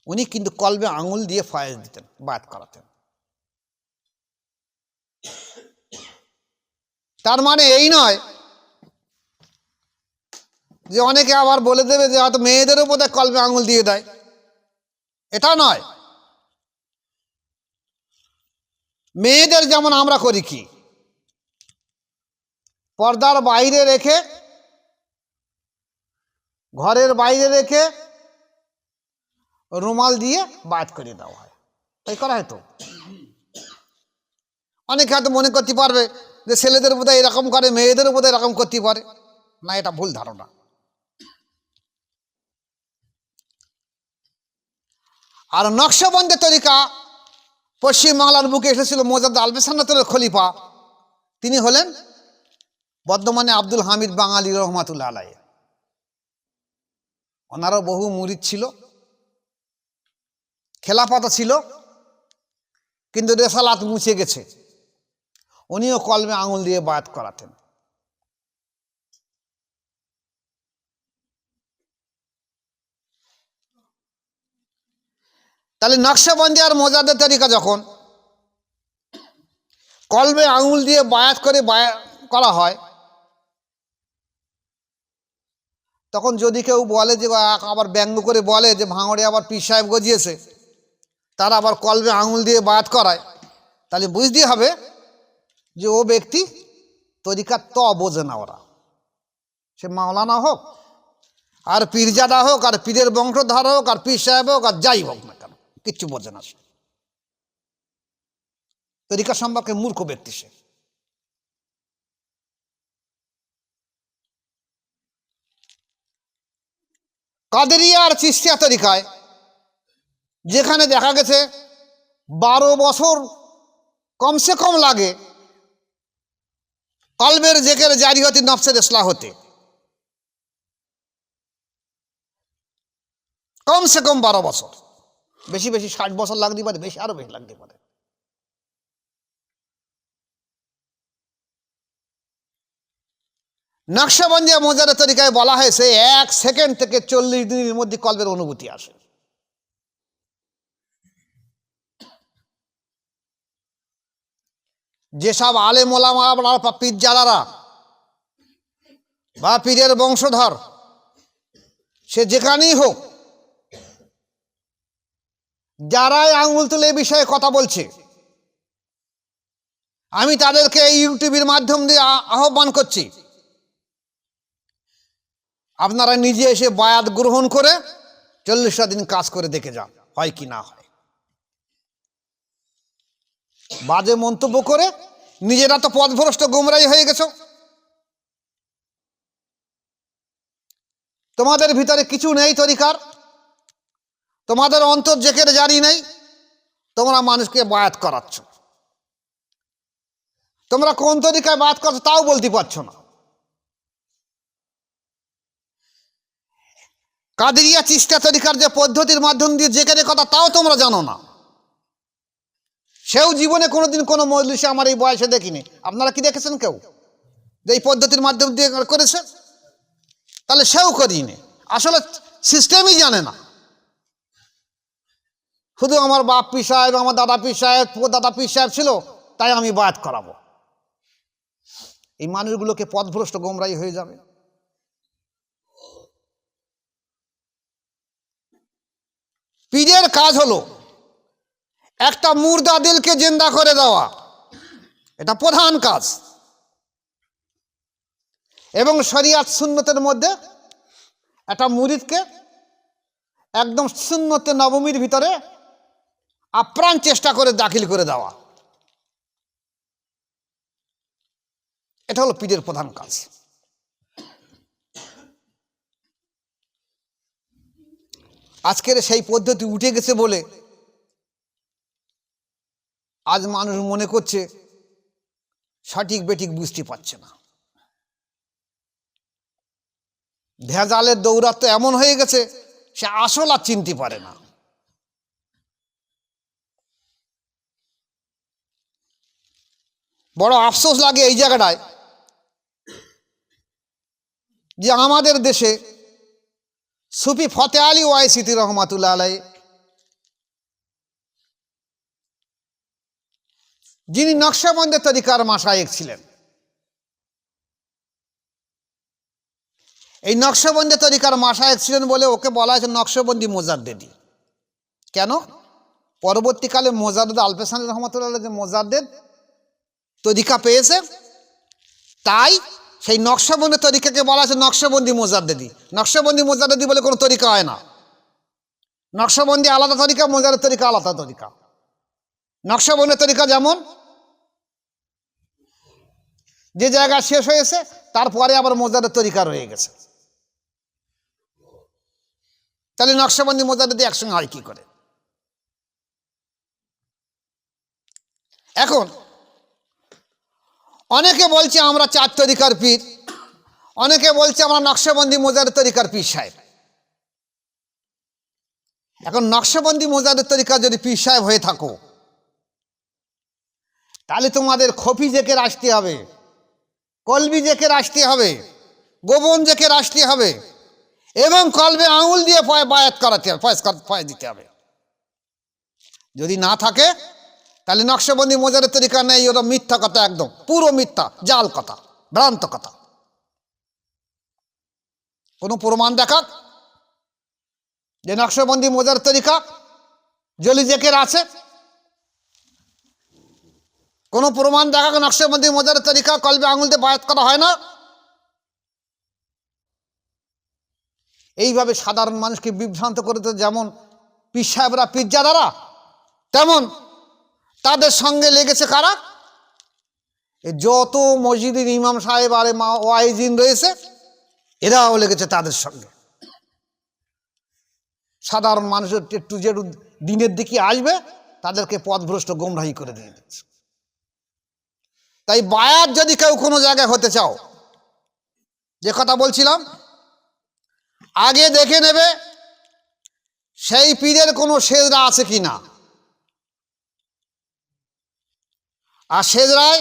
উনি কিন্তু কলবে আঙুল দিয়ে ফয়েজ দিতেন, বায়াত করাতেন। তার মানে এই নয় যে অনেকে আবার বলে দেবে যে হয়তো মেয়েদের উপর কলবে আঙুল দিয়ে দেয়, এটা নয়। মেয়েদের যেমন আমরা করি কি, পর্দার বাইরে রেখে, ঘরের বাইরে রেখে রুমাল দিয়ে বায়াত করে দেওয়া হয়, তাই করা হয় তো। অনেকে হয়তো মনে করতে পারবে যে ছেলেদের বোধহয় এরকম করে, মেয়েদের বোধহয় এরকম করতে পারে না, এটা ভুল ধারণা। আর নকশবন্দি তরিকা পশ্চিমবাংলার বুকে এসেছিল মোজাদ্দেদ আলপেসানির খলিফা, তিনি হলেন বর্ধমানে আব্দুল হামিদ বাঙালি রহমাতুল্লাহ আলাইহি। ওনারও বহু মুরিদ ছিল, খেলাফত ছিল, কিন্তু রেসালাত মুছে গেছে। উনিও কলমে আঙুল দিয়ে বায়াত করাতেন। তাহলে নকশবন্দি আর মোজাদ্দেদ তরিকা যখন কলবে আঙুল দিয়ে বায়াত করে করা হয়, তখন যদি কেউ বলে যে, আবার ব্যঙ্গ করে বলে যে ভাঙড়ে আবার পীর সাহেব গজিয়েছে, তারা আবার কলবে আঙুল দিয়ে বায়াত করায়, তাহলে বুঝতে হবে যে ও ব্যক্তি তরিকার বোঝে না। ওরা সে মাওলানা হোক আর পীরজাদা হোক আর পীরের বংশধর হোক আর পীর সাহেব হোক আর যাই হোক না কেন, কিচ্ছু বোঝে না সে। তরিকা সম্পর্কে মূর্খ ব্যক্তি সে। কাদেরিয়া আর চিশতিয়া তরিকায় যেখানে দেখা গেছে 12 বছর কমসে কম লাগে কলবের জেকের জারি হতে, নফসের ইসলাহ হতে, কমসে কম 12 বছর, বেশি বেশি 60 বছর লাগতে পারে, বেশি আরো বেশি লাগতে পারে। নকশবন্দিয়া মোজারের তরিকায় বলা হয়েছে 1 সেকেন্ড থেকে 40 দিনের মধ্যে কলবের অনুভূতি আসে। যেসব আলেম ওলামা বা পীরজাদারা বা পীরের বংশধর সে যেখানেই হোক, যারাই আঙুল তুলে এই বিষয়ে কথা বলছে, আমি তাদেরকে এই ইউটিউবের মাধ্যম দিয়ে আহ্বান করছি, আপনারা নিজে এসে বায়াত গ্রহণ করে 40টা দিন কাজ করে দেখে যান, হয় কি না হয়। বাজে মন্তব্য করে নিজেরা তো পথভ্রষ্ট গোমরাই হয়ে গেছো। তোমাদের ভিতরে কিছু নেই তরিকার, তোমাদের অন্তর জেকের জারি নেই, তোমরা মানুষকে বায়াত করাচ্ছ। তোমরা কোন তরিকায় বায়াত করছো তাও বলতে পারছো না। কাদেরিয়া চিশতিয়া তরিকার যে পদ্ধতির মাধ্যম দিয়ে জেকেরের কথা তাও তোমরা জানো না। সেও জীবনে কোনোদিন কোনো মজলিসে আমার এই বয়সে দেখিনি। আপনারা কি দেখেছেন কেউ যে এই পদ্ধতির মাধ্যম দিয়ে করেছে? তাহলে সেও করিনি, আসলে সিস্টেমই জানে না। শুধু আমার বাপ পীর সাহেব, আমার দাদা পীর সাহেব, দাদা পীর সাহেব ছিল, তাই আমি বায়াত করাবো। এই মানুষগুলোকে পথভ্রষ্ট গোমরাই হয়ে যাবে। পীরের কাজ হলো একটা মুর্দা দিলকে জিন্দা করে দেওয়া, এটা প্রধান কাজ। এবং শরিয়াত সুন্নতের মধ্যে একটা মুরিদকে একদম সুন্নতে নবমীর ভিতরে আপ্রাণ চেষ্টা করে দাখিল করে দেওয়া, এটা হলো পীরের প্রধান কাজ। আজকের সেই পদ্ধতি উঠে গেছে বলে আজ মানুষ মনে করছে সঠিক বেঠিক বুঝতে পারছে না। ভেজালের দৌরাত্ম এমন হয়ে গেছে সে আসল আর চিনতে পারে না। বড় আফসোস লাগে এই জায়গাটায় যে আমাদের দেশে সুফি ফতে আলী ওয়াইসিতি রহমাতুল্লাহ আলাইহি, যিনি নকশবন্দি তরিকার মাশায়েখ ছিলেন, এই নকশবন্দি তরিকার মাশায়েখ ছিলেন বলে ওকে বলা হয়েছে নকশবন্দি মোজাদ্দেদি। কেন? পরবর্তীকালে মোজাদ্দেদ আলপেসানি রহমাতুল্লাহ যে মোজাদ্দেদ তরিকা পেয়েছে, তাই সেই নকশবন্দি তরিকাকে বলা হয়েছে নকশবন্দি মোজাদ্দেদি। নকশবন্দি মোজাদ্দেদি বলে কোনো তরিকা হয় না। নকশবন্দি আলাদা তরিকা, মোজাদ্দেদ তরিকা আলাদা তরিকা। নকশবন্দি তরিকা যেমন যে জায়গা শেষ হয়েছে তারপরে আবার মোজাদ্দেদ তরিকা রয়ে গেছে, তাহলে নকশবন্দি মোজাদ্দেদি একসঙ্গে হয় কি করে? এখন অনেকে বলছে আমরা 4 তরিকার পীর, অনেকে বলছে আমরা নকশবন্দি মোজাদ্দেদ তরিকার পীর সাহেব। এখন নকশবন্দি মোজাদ্দেদ তরিকার যদি পীর সাহেব হয়ে থাকো, তাহলে তোমাদের খফি জেকের আসতে হবে, কলবি জেকের আসতে হবে, গোপন জেকের আসতে হবে, এবং কলবে আঙুল দিয়ে বায়াত করাতে হবে, ফয়েজ দিতে হবে। যদি না থাকে তাহলে নকশবন্দি মোজাদ্দেদ তরিকা নেই, ওটা মিথ্যা কথা, একদম পুরো মিথ্যা, জাল কথা, ভ্রান্ত কথা। কোনো প্রমাণ দেখাক যে নকশবন্দি মোজাদ্দেদ তরিকা জলি জেকের আছে? কোনো প্রমাণ দেখা নকশবন্দি মজার তরিকা কলবে আঙুল দিয়ে বায়াত করা হয় না। এইভাবে সাধারণ মানুষকে বিভ্রান্ত করে তো যেমন পীর সাহেবরা পীরজাদারা, তেমন তাদের সঙ্গে লেগেছে কারা? যত মসজিদের ইমাম সাহেব আর ওয়াইজিন রয়েছে এরাও লেগেছে তাদের সঙ্গে। সাধারণ মানুষের একটু যে দিনের দিকে আসবে তাদেরকে পথভ্রষ্ট গোমরাহি করে দিয়ে দিচ্ছে। তাই বায়াত যদি কেউ কোনো জায়গায় হতে চাও, যে কথা বলছিলাম, আগে দেখে নেবে সেই পীরের কোনো সেজরা আছে কিনা। আর সেজরায়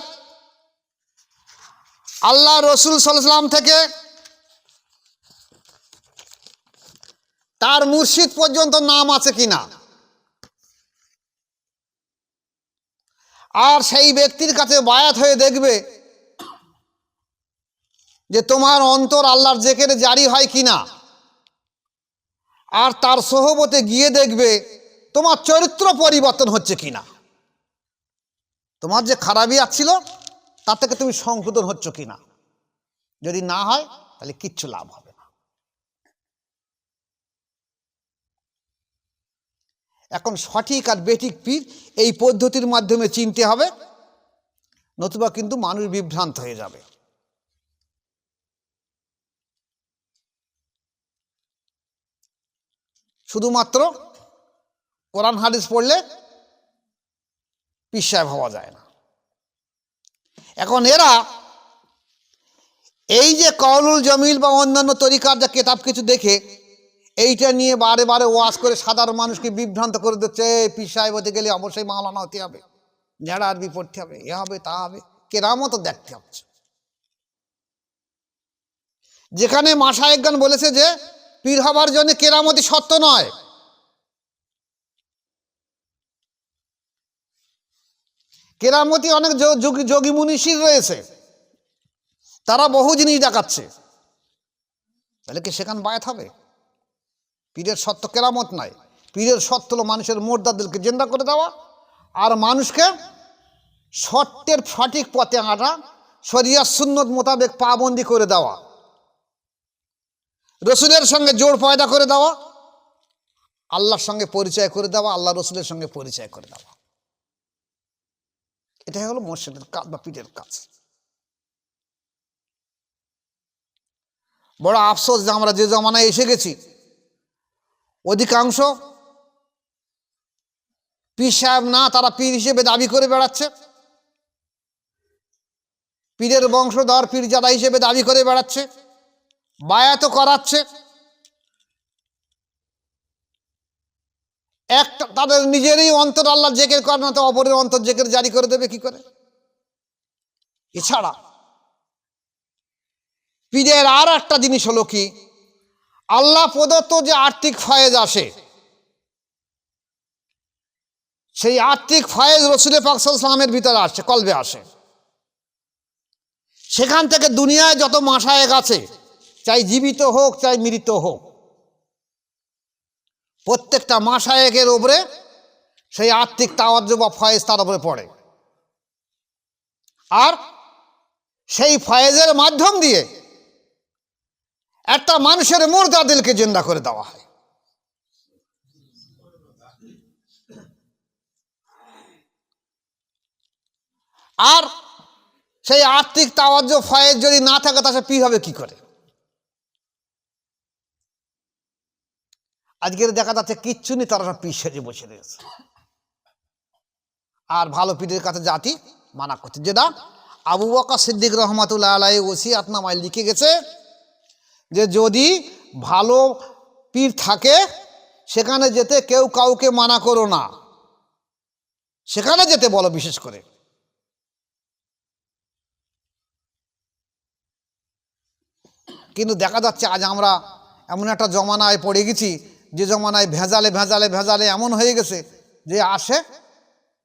আল্লাহ রসুল সাল্লাল্লাহু আলাইহি ওয়াসাল্লাম থেকে তার মুর্শিদ পর্যন্ত নাম আছে কিনা। আর সেই ব্যক্তির কাছে বায়াত হয়ে দেখবে যে তোমার অন্তর আল্লাহর জিকিরে জারি হয় কিনা। আর তার সোহবতে গিয়ে দেখবে তোমার চরিত্র পরিবর্তন হচ্ছে কিনা। তোমার যে খারাপিয়াত ছিল তার থেকে তুমি সংশোধন হচ্ছ কিনা। যদি না হয় তাহলে কিচ্ছু লাভ হবে না। এখন সঠিক আর বেঠিক পীর এই পদ্ধতির মাধ্যমে চিনতে হবে, নতুবা কিন্তু মানুষ বিভ্রান্ত হয়ে যাবে। শুধুমাত্র কোরআন হাদিস পড়লে পীর সাহেব হওয়া যায় না। এখন এরা এই যে কওলুল জমিল বা অন্যান্য তরিকার যা কেতাব কিছু দেখে এইটা নিয়ে বারে বারে ওয়াজ করে সাধারণ মানুষকে বিভ্রান্ত করে দিচ্ছে। পীর সাহেব হতে গেলে অবশ্যই মাওলানা হতে হবে, ঝাড়া আরবি পড়তে হবে, এ হবে তা হবে, কেরামতও দেখতে হচ্ছে। যেখানে মাশায়েখগণ বলেছে যে পীর হবার জন্য কেরামতি সত্য নয়, কেরামতি অনেক যোগী মুনিশির রয়েছে, তারা বহু জিনিস দেখাচ্ছে, তাহলে কি সেখানে বায়াত হবে? পীরের সত্য কেরামত নাই। পীরের সত্য হলো মানুষের মুর্দাদেরকে জিন্দা করে দেওয়া আর মানুষকে সত্যের সঠিক পথে আনা, শরিয়াত সুন্নত মোতাবেক পাবন্দি করে দেওয়া, রসুলের সঙ্গে জোড় পয়দা করে দেওয়া, আল্লাহর সঙ্গে পরিচয় করে দেওয়া, আল্লাহ রসুলের সঙ্গে পরিচয় করে দেওয়া। এটাই হলো মুর্শিদের কাজ বা পীরের কাজ। বড় আফসোস যে আমরা যে জমানায় এসে গেছি, অধিকাংশ পীর সাহেব না, তারা পীর হিসেবে দাবি করে বেড়াচ্ছে, পীরের বংশধর পীরজাদা হিসেবে দাবি করে বেড়াচ্ছে, বায়াতও করাচ্ছে। একটা তাদের নিজেরই অন্তর আল্লাহ জেকের করে না, তো অপরের অন্তর জেকের জারি করে দেবে কি করে? এছাড়া পীরের আর একটা জিনিস হলো কি, আল্লাহ প্রদত্ত যে আর্থিক ফয়েজ আসে, সেই আর্থিক ফয়েজ রসুল পাক সাল্লাল্লাহু আলাইহি ওয়াসাল্লামের ভিতরে আসে, কলবে আসে। সেখান থেকে দুনিয়ায় যত মাশায়েখ আছে, চাই জীবিত হোক চাই মৃত হোক, প্রত্যেকটা মাশায়েখের উপরে সেই আর্থিক তাওয়াজ্জু বা ফয়েজ তার উপরে পড়ে। আর সেই ফয়েজের মাধ্যম দিয়ে একটা মানুষের মুর্দা দিলকে জিন্দা করে দেওয়া হয়। আর সেই আর্থিক তাওয়াজ্জু ফয়েজ যদি না থাকে তাহলে পীর হবে কি করে? আজকের দেখা যাচ্ছে কিচ্ছু নেই, তারা সব পীর সেজে বসে রয়েছে। আর ভালো পীরের কাছে জাতি মানা করছে, যেটা আবু বকর সিদ্দিক রহমাতুল্লাহ আলাইহি ওসিয়াতনামায় লিখে গেছে যে যদি ভালো পীর থাকে সেখানে যেতে কেউ কাউকে মানা করো না, সেখানে যেতে বলো বিশেষ করে। কিন্তু দেখা যাচ্ছে আজ আমরা এমন একটা জমানায় পড়ে গেছি, যে জমানায় ভেজালে ভেজালে ভেজালে এমন হয়ে গেছে যে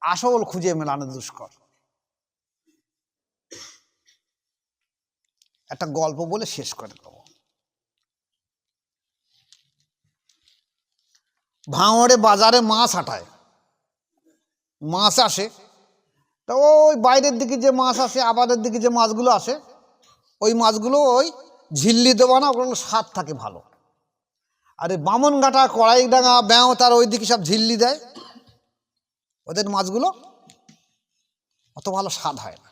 আসল খুঁজে মেলানো দুষ্কর। একটা গল্প বলে শেষ করে দেব। ভাঙড়ে বাজারে মাছ হাঁটায়, মাছ আসে, তা ওই বাইরের দিকে যে মাছ আসে, আবাদের দিকে যে মাছগুলো আসে, ওই মাছগুলো ওই ঝিল্লি দেওয়া না, ওগুলো স্বাদ থাকে ভালো। আর এই বামনঘাটা, কড়াইডাঙ্গা, ব্যাও তার ওই দিকে সব ঝিল্লি দেয়, ওদের মাছগুলো অত ভালো স্বাদ হয় না।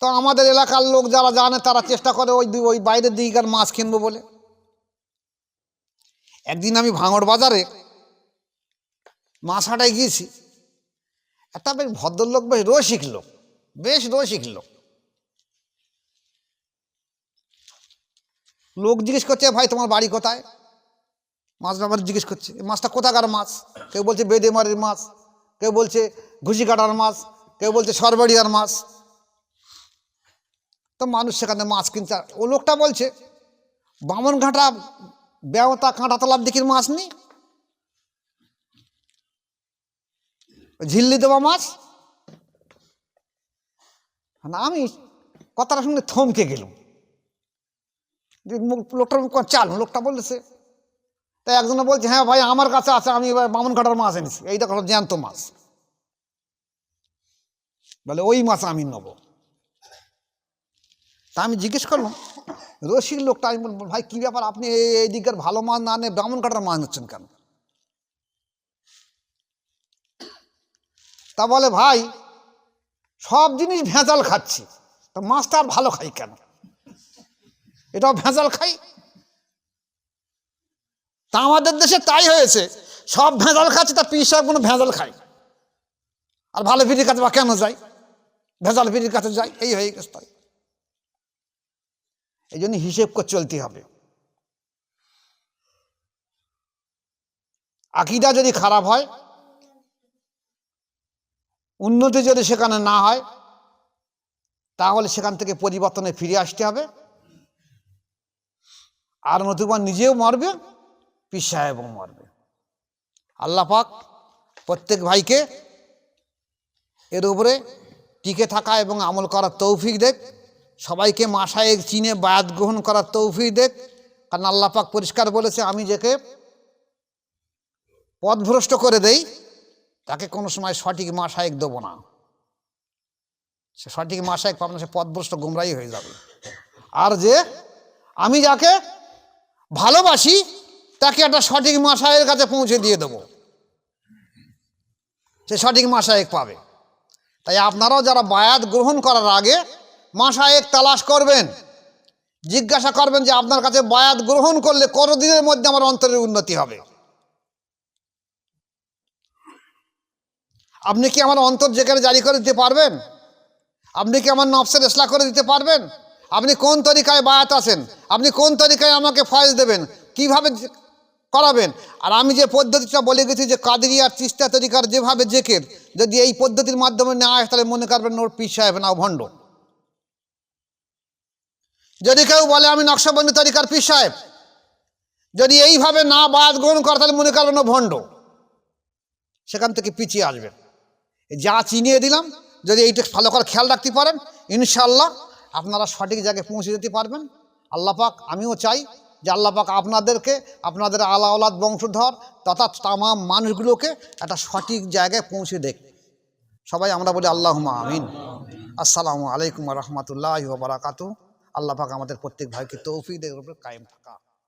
তো আমাদের এলাকার লোক যারা জানে তারা চেষ্টা করে ওই বাইরের দিককার মাছ কিনবো বলে। একদিন আমি ভাঙড় বাজারে মাছ হাটায় গিয়েছি, একটা বেশ ভদ্রলোক, বেশ রসিক লোক। লোক জিজ্ঞেস করছে, ভাই তোমার বাড়ি কোথায়? মাছ ব্যাপারে জিজ্ঞেস করছে, মাছটা কোথাকার মাছ? কেউ বলছে বেদেমারির মাছ, কেউ বলছে ঘুষিকাটার মাছ, কেউ বলছে সরবাড়িয়ার মাছ। তো মানুষ সেখানে মাছ কিনছে। ও লোকটা বলছে বামনঘাটা, বেওতা, কাঁটাতলার দিকের মাছ নি, ঝিল্লি দেওয়া মাছ না। আমি কথাটা শুনে থমকে গেলাম, লোকটার চাল। লোকটা বলেছে, তাই একজনে বলছে, হ্যাঁ ভাই আমার কাছে আছে, আমি এবার বামনঘাটার মাছ এনেছি, এইটা হলো জ্যান্ত মাছ। বলে ওই মাছ আমি নেব। তা আমি জিজ্ঞেস করলাম রসিক লোকটা, আমি বলবো ভাই কী ব্যাপার, আপনি এই দিকের ভালো মাছ না নিয়ে বামনঘাটার মাছ নিচ্ছেন কেন? তা বলে ভাই সব জিনিস ভেজাল খাচ্ছি, তা মাছটা আর ভালো খাই কেন? এটাও ভেজাল খাই। তা আমাদের দেশে তাই হয়েছে, সব ভেজাল খাচ্ছে, তা পীর সাহেব কোনো ভেজাল খাই, আর ভালো পীরের কাছে বা কেন যাই? ভেজাল পীরের কাছে যাই, এই হয়ে গেছে। তাই এই জন্য হিসেব করে চলতে হবে। আকীদা যদি খারাপ হয়, উন্নতি যদি সেখানে না হয়, তাহলে সেখান থেকে পরিবর্তনে ফিরে আসতে হবে। আর নতুবা নিজেও মরবে, পীর সাহেবও মরবে। আল্লাহ পাক প্রত্যেক ভাইকে এর উপরে টিকে থাকা এবং আমল করার তৌফিক দেখ। সবাইকে মাশায়েখ চিনে বায়াত গ্রহণ করার তৌফিক দেখ। কারণ আল্লাহ পাক পরিষ্কার বলেছে, আমি যাকে পথভ্রষ্ট করে দেই তাকে কোনো সময় সঠিক মাশায়েখ দেবো না। সে সঠিক মাশায়েখ পাবে না, সে পথভ্রষ্ট গুমরাহী হয়ে যাবে। আর যে আমি যাকে ভালোবাসি তাকে একটা সঠিক মাশায়েখের কাছে পৌঁছে দিয়ে দেবো, সে সঠিক মাশায়েখ পাবে। তাই আপনারাও যারা বায়াত গ্রহণ করার আগে মাশায়েখ তালাশ করবেন, জিজ্ঞাসা করবেন যে আপনার কাছে বায়াত গ্রহণ করলে কতদিনের মধ্যে আমার অন্তরের উন্নতি হবে। আপনি কি আমার অন্তর যেখানে জারি করে দিতে পারবেন? আপনি কি আমার নফসের ইসলাহ করে দিতে পারবেন? আপনি কোন তরিকায় বায়াত আছেন? আপনি কোন তরিকায় আমাকে ফয়েজ দেবেন? কিভাবে করাবেন? আর আমি যে পদ্ধতিটা বলে গেছি যে কাদেরিয়া আর চিশতিয়া তরিকার যেভাবে জেকের, যদি এই পদ্ধতির মাধ্যমে না আসে তাহলে মনে করবেন ওর পীর সাহেব না, ভণ্ড। যদি কেউ বলে আমি নকশবন্দি তরিকার পীর সাহেব, যদি এইভাবে না বায়াত গ্রহণ করে তাহলে মনে করবেন ও ভণ্ড। সেখান থেকে পিছিয়ে আসবেন। যা চিনিয়ে দিলাম, যদি এইটা ভালো করে খেয়াল রাখতে পারেন, ইনশাআল্লাহ আপনারা সঠিক জায়গায় পৌঁছে যেতে পারবেন। আল্লাহ পাক, আমিও চাই যে আল্লাহ পাক আপনাদেরকে, আপনাদের আলা ওলাদ বংশধর তথা তামাম মানুষগুলোকে একটা সঠিক জায়গায় পৌঁছে দেখ। সবাই আমরা বলি আল্লাহুম্মা আমিন। আসসালামু আলাইকুম ওয়া রাহমাতুল্লাহি ওয়া বারাকাতুহু। আল্লাহ পাক আমাদের প্রত্যেক ভাইকে তৌফিক দেওয়ার উপরে কায়েম থাকা।